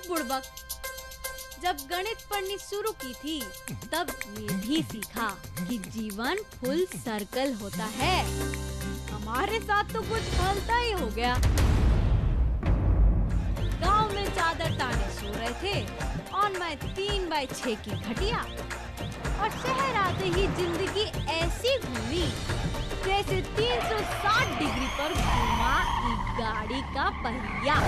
बुड़बक, जब गणित पढ़नी शुरू की थी तब ये भी सीखा कि जीवन फुल सर्कल होता है। हमारे साथ तो कुछ भलता ही हो गया। गांव में चादर ताने सो रहे थे और मैं 3x6 की खटिया, और शहर आते ही जिंदगी ऐसी घूमी जैसे 360 डिग्री पर घूमा एक गाड़ी का पहिया।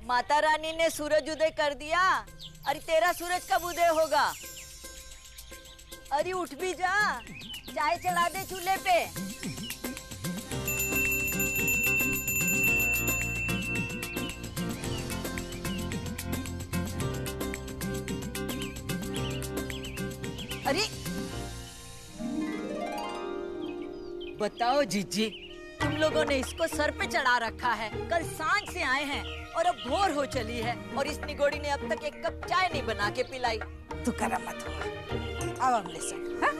माता रानी ने सूरज उदय कर दिया। अरे तेरा सूरज कब उदय होगा? अरे उठ भी जा, चाय चढ़ा दे चूल्हे पे। अरे बताओ जीजी, तुम लोगों ने इसको सर पे चढ़ा रखा है। कल सांझ से आए हैं और अब भोर हो चली है और इस निगोड़ी ने अब तक एक कप चाय नहीं बना के पिलाई। तू करम मत हुआ। अब हम ले सक, हाँ?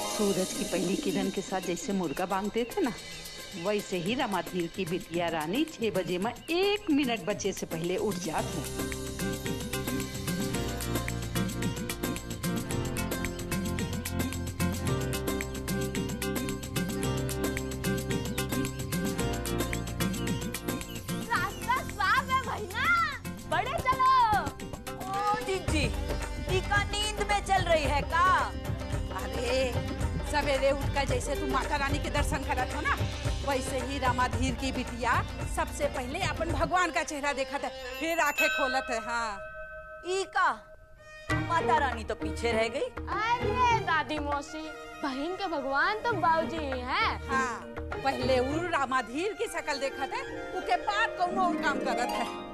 सूरज की पहली किरण के साथ जैसे मुर्गा बांधते थे ना, वैसे ही रामाधीर की बिटिया रानी 6 बजे में 1 मिनट बचे से पहले उठ जात है। चल रही है का? अरे सवेरे उठकर जैसे तुम माता रानी के दर्शन करत हो ना, वैसे ही रामाधीर की बिटिया सबसे पहले अपन भगवान का चेहरा देखा था, फिर आंखें खोलत है। हाँ ई का माता रानी तो पीछे रह गई। अरे दादी मौसी, बहन के भगवान तो बाबूजी ही हैं। हाँ, पहले वो रामाधीर की शक्ल देखा था, उसके बाद कौन और काम करत है।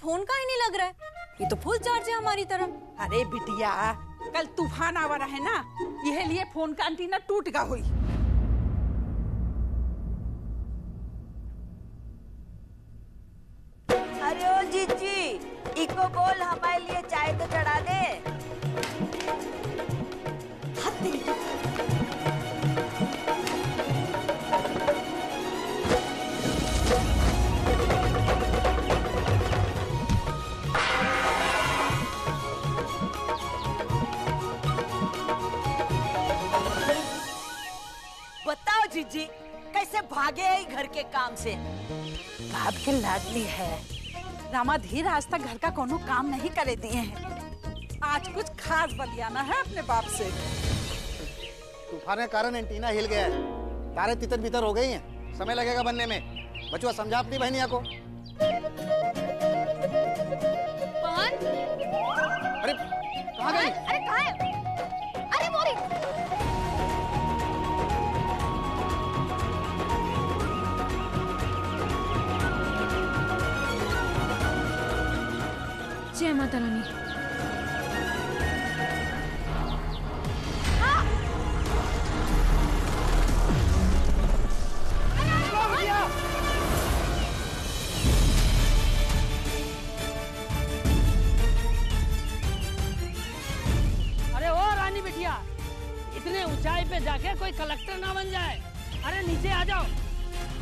फोन का ही नहीं लग रहा है, ये तो फुल चार्ज है हमारी तरह। अरे बिटिया, कल तूफान आवा रहा है ना, यह लिए फोन का एंटीना टूट गा हुई। अरे ओ जीजी, इको बोल हमारे लिए चाय तो चढ़ा दे। बताओ जीजी, कैसे भागे है घर के काम से? बाप की लाडली है, रामाधीर आज तक घर का कोनो काम नहीं करे दिए हैं। आज कुछ खास बलियाना है अपने बाप से। तूफान के कारण एंटीना हिल गया है, तारे तितर बितर हो गई हैं, समय लगेगा बनने में। बचुआ समझा अपनी बहनिया को। पवन? अरे कहाँ गई? अरे कहाँ है? अरे मोरी! जय माता रानी। अरे ओ रानी बिटिया, इतने ऊंचाई पे जाके कोई कलेक्टर ना बन जाए। अरे नीचे आ जाओ।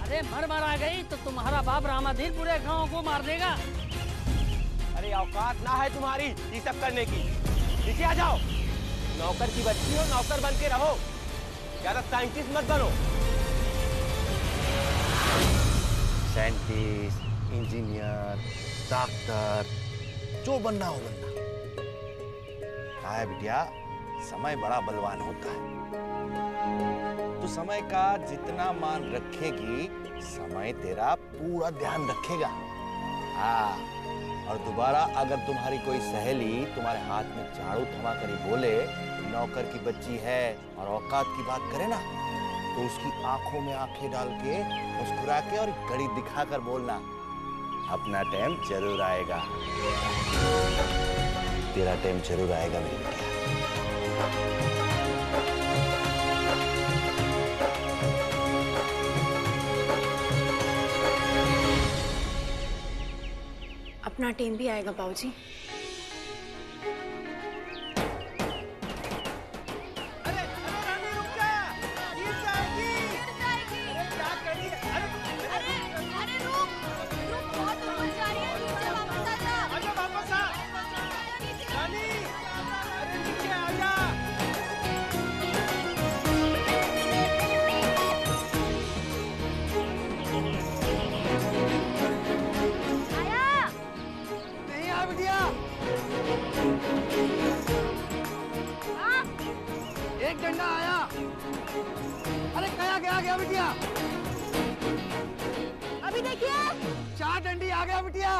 अरे मर आ गई तो तुम्हारा बाप रामाधीर पूरे गांव को मार देगा। अरे औकात ना है तुम्हारी ये सब करने की, नीचे आ जाओ। नौकर की बच्ची हो, नौकर बन के रहो। ज्यादा साइंटिस्ट मत बनो। साइंटिस्ट, इंजीनियर, डॉक्टर, जो बनना हो बनना। कहा है बिटिया, समय बड़ा बलवान होता है। तो समय का जितना मान रखेगी, समय तेरा पूरा ध्यान रखेगा। हाँ, और दोबारा अगर तुम्हारी कोई सहेली तुम्हारे हाथ में झाड़ू थमा कर बोले नौकर की बच्ची है और औकात की बात करे ना, तो उसकी आंखों में आंखें डाल के मुस्कुरा के और घड़ी दिखाकर बोलना, अपना टाइम जरूर आएगा, तेरा टाइम जरूर आएगा मेरी बिटिया। अपना टाइम भी आएगा बाबूजी। एक डंडा आया। अरे गया बिटिया। अभी देखिए 4 डंडी आ गया बिटिया।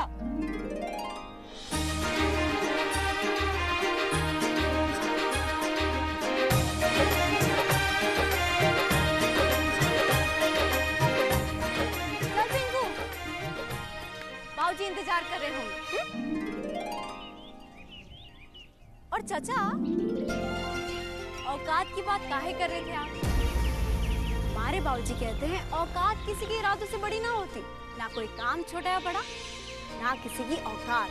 चल पिंकू, बाबूजी इंतजार कर रहे होंगे। और चाचा, औकात की बात काहे कर रहे थे आप? हमारे बाबूजी कहते हैं औकात किसी के इरादों से बड़ी ना होती, ना कोई काम छोटा या बड़ा, ना किसी की औकात।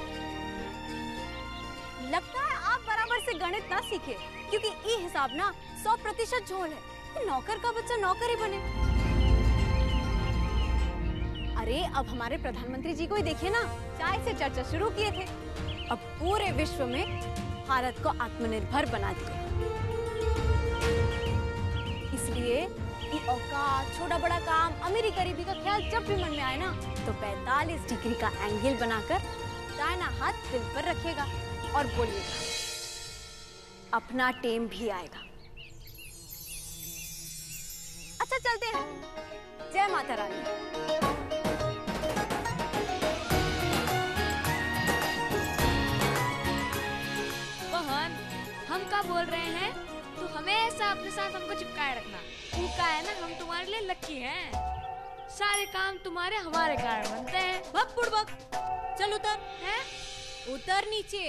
लगता है आप बराबर से गणित ना सीखे, क्योंकि ये हिसाब ना 100% झोल है कि नौकर का बच्चा नौकर ही बने। अरे अब हमारे प्रधानमंत्री जी को ही देखिए ना, चाय से चर्चा शुरू किए थे, अब पूरे विश्व में भारत को आत्मनिर्भर बना दिया। इसलिए ये औकात, छोटा बड़ा काम, अमीरी गरीबी का ख्याल जब भी मन में आए ना, तो 45 डिग्री का एंगल बनाकर दाहिना हाथ दिल पर रखेगा और बोलिएगा, अपना टाइम भी आएगा। अच्छा चलते हैं, जय माता रानी। बहन, हम क्या बोल रहे हैं, तू हमेशा अपने साथ हमको चिपकाए रखना। तू क्या है ना, हम तुम्हारे लिए लक्की हैं। सारे काम तुम्हारे हमारे कारण बनते हैं। भग बुड़बक, चल उतर। हैं? उतर नीचे।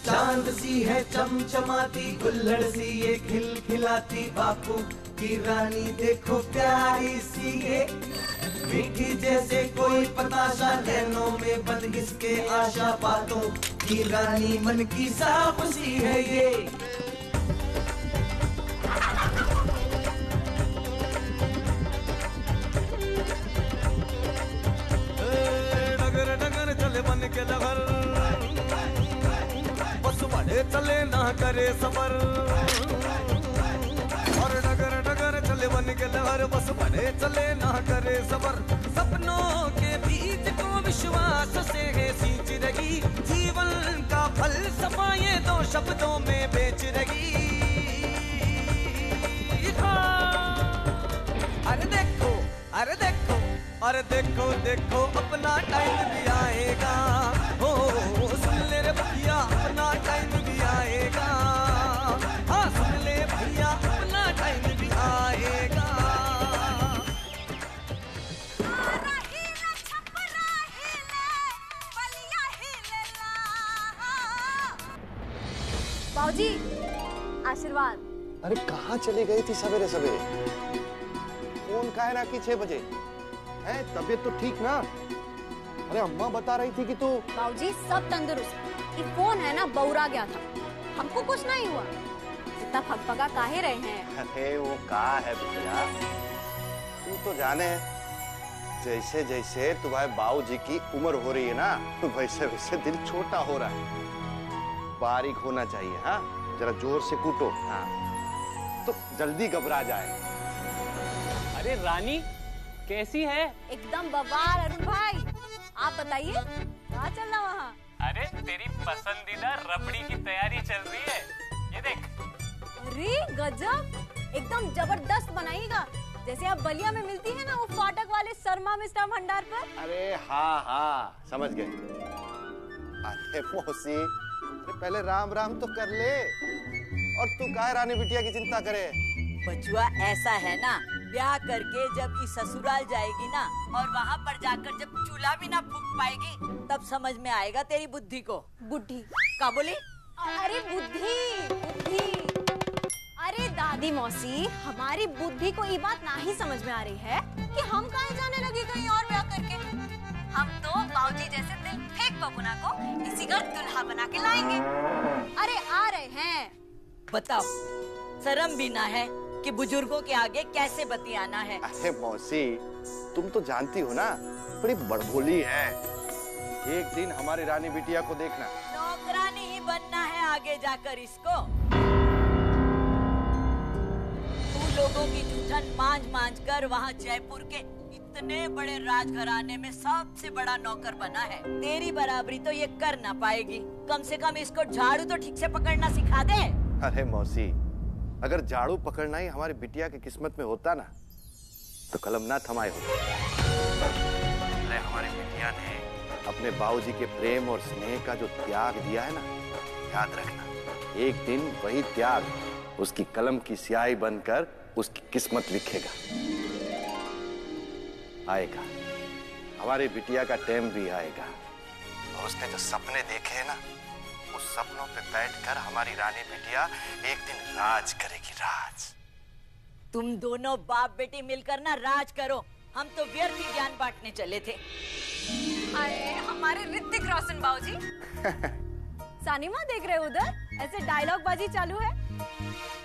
चांद सी है चमचमाती, गुल्लड़ सी ये खिलखिलाती, बापू की रानी देखो प्यारी सी ये, मीठी जैसे कोई पताशा, नैनों में बंद इसके आशा, बातों की रानी मन की साफ सी है ये। डगर डगर चले बन के लहर, बस बड़े चले ना करे सबर, और डगर डगर चले बन के लहर, बस बड़े चले ना करे सबर। सपनों के बीज को विश्वास से है सींच रही, जीवन का फलसफा ये 2 शब्दों में बेच रही। अरे देखो, अरे देखो, अरे देखो देखो, अपना टाइम भी आएगा। हो सुन ले रे भैया, अपना टाइम भी आएगा। हाँ सुन ले भैया, अपना टाइम भी आएगा। बाबूजी आशीर्वाद। अरे कहाँ चली गई थी सवेरे सवेरे? फोन का है ना कि 6 बजे है, तबीयत तो ठीक ना? अरे अम्मा बता रही थी कि तू। बाबूजी सब तंदुरुस्त, ये फोन है ना बौरा गया था, हमको कुछ नहीं हुआ। इतना फगफगा काहे रहे हैं? अरे वो कहा है भैया, तू तो जाने जैसे जैसे तुम्हारे बाबूजी की उम्र हो रही है ना, वैसे वैसे दिल छोटा हो रहा है। बारीक होना चाहिए। हाँ, जरा जोर से कूटो। हाँ, तो जल्दी घबरा जाए। अरे रानी कैसी है? एकदम बवाल अरुण भाई। आप बताइए क्या चल रहा वहाँ? अरे तेरी पसंदीदा रबड़ी की तैयारी चल रही है, ये देख। अरे गजब, एकदम जबरदस्त बनाइएगा, जैसे आप बलिया में मिलती है ना वो फाटक वाले शर्मा मिष्ठान भंडार पर। अरे हाँ हाँ, समझ गए। अरे मौसी, अरे पहले राम राम तो कर ले। और तू काहे रानी बिटिया की चिंता करे? बचुआ ऐसा है ना, ब्याह करके जब इस ससुराल जाएगी ना और वहाँ पर जाकर जब चूल्हा भी ना फूंक पाएगी, तब समझ में आएगा तेरी बुद्धि को। बुद्धि का बोली? अरे बुद्धि बुद्धि। अरे दादी मौसी, हमारी बुद्धि को ये बात ना ही समझ में आ रही है कि हम कहाँ जाने लगे कहीं और ब्याह करके। हम तो बाबूजी जैसे दिल फेंक बबुना को इसी घर दुल्हा बना के लाएंगे। अरे आ रहे हैं। बताओ, शर्म भी ना है कि बुजुर्गों के आगे कैसे बतियाना है। अरे मौसी, तुम तो जानती हो ना, बड़ी बड़भोली है। एक दिन हमारी रानी बिटिया को देखना। नौकरानी ही बनना है आगे जाकर इसको। तू लोगों की जूठन मांझ कर वहाँ जयपुर के इतने बड़े राजघराने में सबसे बड़ा नौकर बना है। तेरी बराबरी तो ये कर ना पाएगी। कम से कम इसको झाड़ू तो ठीक से पकड़ना सिखा दे। अरे मौसी, अगर झाड़ू पकड़ना ही हमारी बिटिया की किस्मत में होता ना, तो कलम ना थमाए होते। अरे हमारी बिटिया ने अपने बाबूजी के प्रेम और स्नेह का जो त्याग दिया है ना, याद रखना, एक दिन वही त्याग उसकी कलम की स्याही बनकर उसकी किस्मत लिखेगा। आएगा, हमारी बिटिया का टाइम भी आएगा। और उसने जो सपने देखे हैं ना, उस सपनों पे बैठकर हमारी रानी बिटिया एक दिन राज करेगी, राज। तुम दोनों बाप बेटी मिलकर ना राज करो, हम तो व्यर्थ ही ज्ञान बांटने चले थे। अरे हमारे ऋतिक रोशन बाबूजी। सानिमा देख रहे हो उधर, ऐसे डायलॉग बाजी चालू है।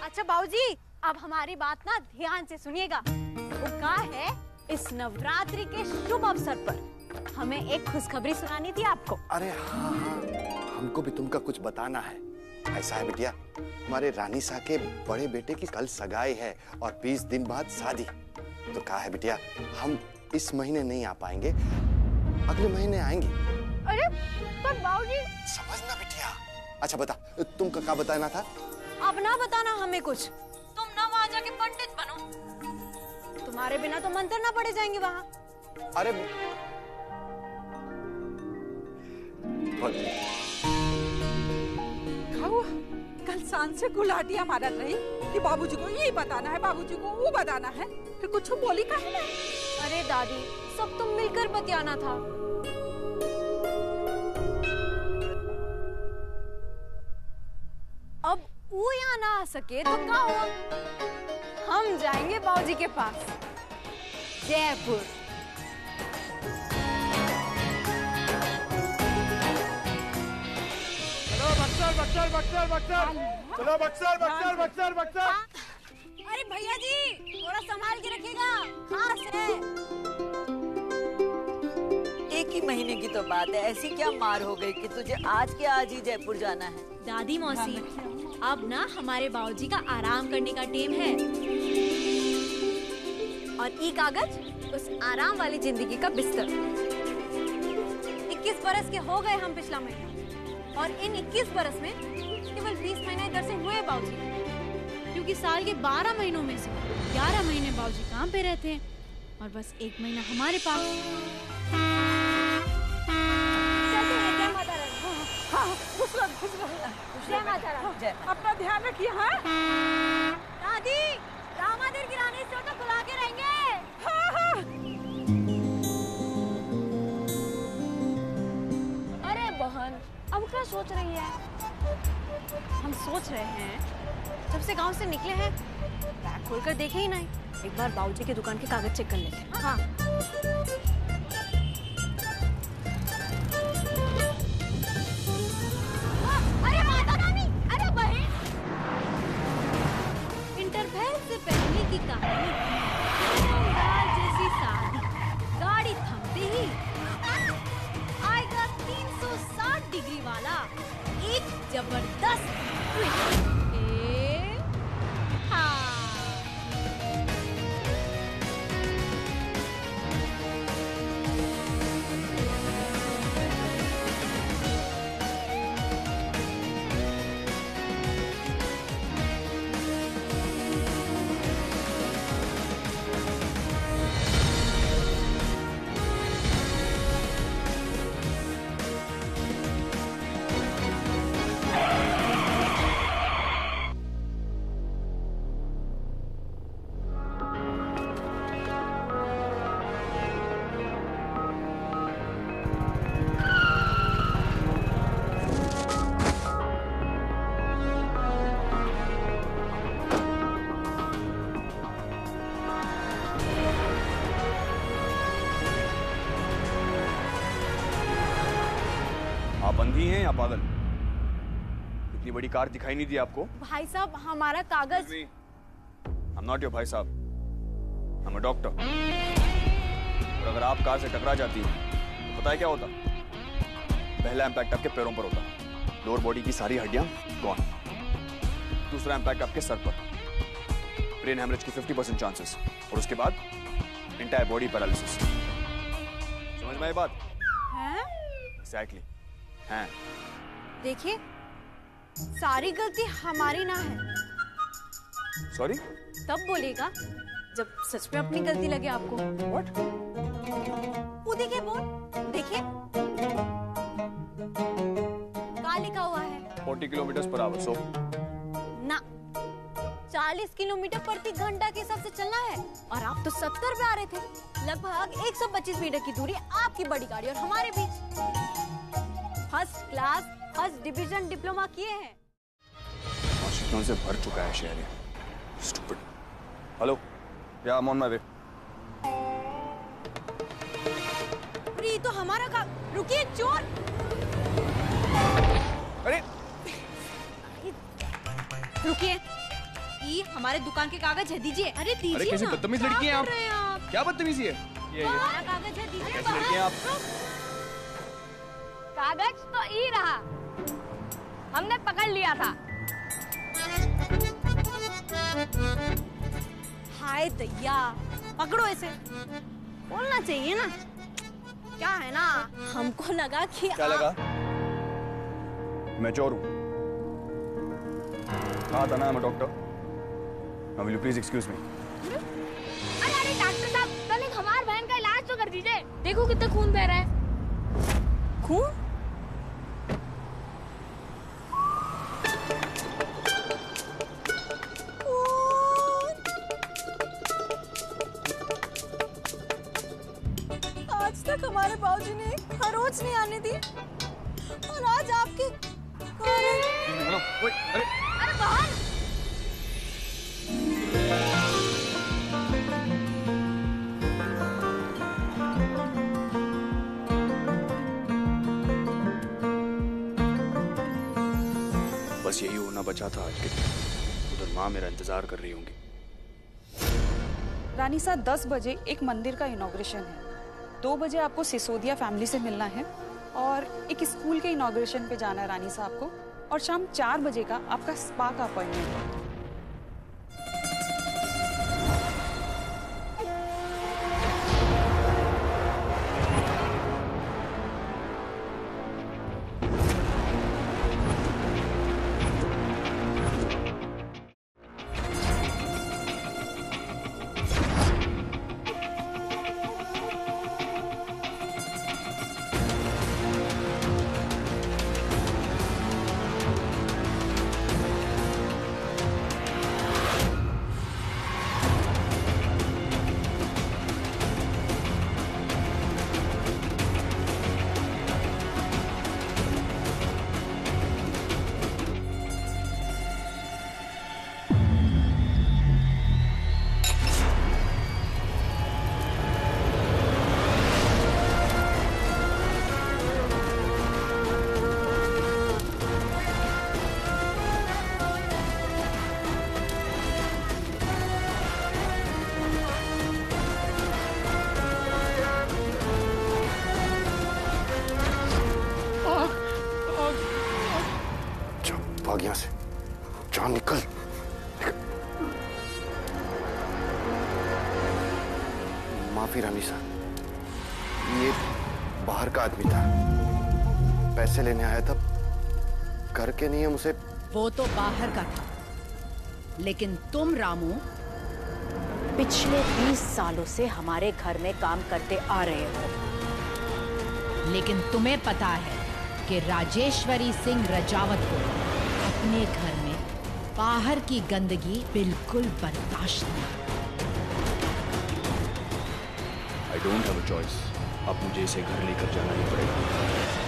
अच्छा बाबूजी, अब हमारी बात ना ध्यान से सुनिएगा। वो क्या है, इस नवरात्रि के शुभ अवसर पर हमें एक खुशखबरी सुनानी थी आपको। अरे हाँ हाँ, हमको भी तुमका कुछ बताना है। ऐसा है बिटिया, हमारे रानी सा के बड़े बेटे की कल सगाई है और 20 दिन बाद शादी। तो कहा है बिटिया, हम इस महीने नहीं आ पाएंगे, अगले महीने आएंगे। अरे पर बाबूजी। समझना बिटिया। अच्छा बता, तुमका क्या बताना था? अब ना बताना हमें कुछ, तुम ना वहाँ जाके पंडित बनो। तुम्हारे बिना तो मंत्र ना पड़े जाएंगे वहाँ। अरे कल सांझ से गुलाटियां मारत रही कि बाबूजी को ये बताना है, बाबूजी को वो बताना है, फिर कुछ बोली काहे ना? अरे दादी, सब तुम मिलकर बतियाना था। अब वो यहाँ ना आ सके तो क्या हुआ? हम जाएंगे बाबूजी के पास, जयपुर। बक्सर बक्सर बक्सर, चलो बक्सर बक्सर बक्सर बक्सर। अरे भैया जी, थोड़ा संभाल के रखिएगा, खास है। एक ही महीने की तो बात है, ऐसी क्या मार हो गई कि तुझे आज के आज ही जयपुर जाना है? दादी मौसी, अब ना हमारे बाबूजी का आराम करने का टाइम है। और ई कागज उस आराम वाली जिंदगी का बिस्तर। 21 बरस के हो गए हम पिछला महीना, और इन 21 बरस में केवल 20 महीने इधर से हुए बाबूजी, क्योंकि साल के 12 महीनों में से 11 महीने बाबूजी काम पे रहते हैं और बस 1 महीना हमारे पास। जय माता रानी। हाँ, जय माता रानी। अपना ध्यान रखिए। हाँ दादी, रामादेर गिराने से तो बुला के रहेंगे। हाँ हाँ। अरे बहन, अब क्या सोच रही है? हम सोच रहे हैं, जब से गांव से निकले हैं बैग खोलकर देखे ही नहीं, एक बार बाबूजी की दुकान के कागज चेक कर लेते हैं। हाँ। अरे माता रानी, अरे बहन। इंटरवल से पहले की कहानी, जैसी शादी, गाड़ी आप अंधी हैं या पागल? इतनी बड़ी कार दिखाई नहीं दी आपको? भाई साहब हमारा कागज। I'm not your भाई साहब, I'm a doctor। और अगर आप कार से टकरा जाती तो पता है क्या होता? पहला इम्पैक्ट आपके पैरों पर होता, लोअर बॉडी की सारी हड्डियां गॉन। दूसरा इम्पैक्ट आपके सर पर, ब्रेन हेमरेज की 50% चांसेस, और उसके बाद एंटायर बॉडी पैरालिसिस। समझ में आई बात? हैं? एग्जैक्टली हैं। देखिए, सारी गलती हमारी ना है। सॉरी? तब बोलेगा जब सच में अपनी गलती लगे आपको। What? वो देखिए बोर्ड, देखिए क्या लिखा हुआ है? 40 किलोमीटर/आवर। सो ना, 40 किलोमीटर प्रति घंटा के हिसाब से चलना है, और आप तो 70 पे आ रहे थे। लगभग 125 मीटर की दूरी आपकी बड़ी गाड़ी और हमारे बीच। First class first division diploma किए हैं। आशिकों से भर चुका है शहर। Stupid। हेलो, या I'm on my way। अरे ये तो हमारा का, रुकिए चोर। अरे रुकिए, ये हमारे दुकान के कागज है, दीजिए। अरे दीजिए। अरे कैसी बदतमीज लड़की हैं आप? क्या बदतमीजी है? ये हमारा कागज है, दीजिए। कैसी लड़की हैं आप? कागज तो ई रहा, हमने पकड़ लिया था। हाय दैया, पकड़ो इसे। बोलना चाहिए ना। क्या है ना, हमको लगा कि क्या लगा? मैं चोर हूँ। कहा था ना मैं doctor. Now will you please excuse me? अरे डॉक्टर साहब, पहले हमारी बहन का इलाज तो कर दीजिए। देखो कितना खून बह रहा है। खून? आज तक हमारे बाबूजी ने खरोच नहीं आने दी, और आज आपके हेलो, ओए, अरे बहन, बस यही होना बचा था आज के दिन। उधर माँ मेरा इंतजार कर रही होंगी। रानी साहब, 10 बजे एक मंदिर का इनॉग्रेशन है। 2 बजे आपको सिसोदिया फैमिली से मिलना है, और एक स्कूल के इनॉग्रेशन पे जाना है रानी साहब को, और शाम 4 बजे का आपका स्पा का अपॉइंटमेंट है। भाग यहाँ से। जा निकल। माफी रानी साहब, ये बाहर का आदमी था, पैसे लेने आया था, घर के नियम उसे। वो तो बाहर का था, लेकिन तुम रामू पिछले 20 सालों से हमारे घर में काम करते आ रहे हो, लेकिन तुम्हें पता है कि राजेश्वरी सिंह रजावत को अपने घर में बाहर की गंदगी बिल्कुल बर्दाश्त नहीं। I don't have a choice. अब मुझे इसे घर लेकर जाना ही पड़ेगा।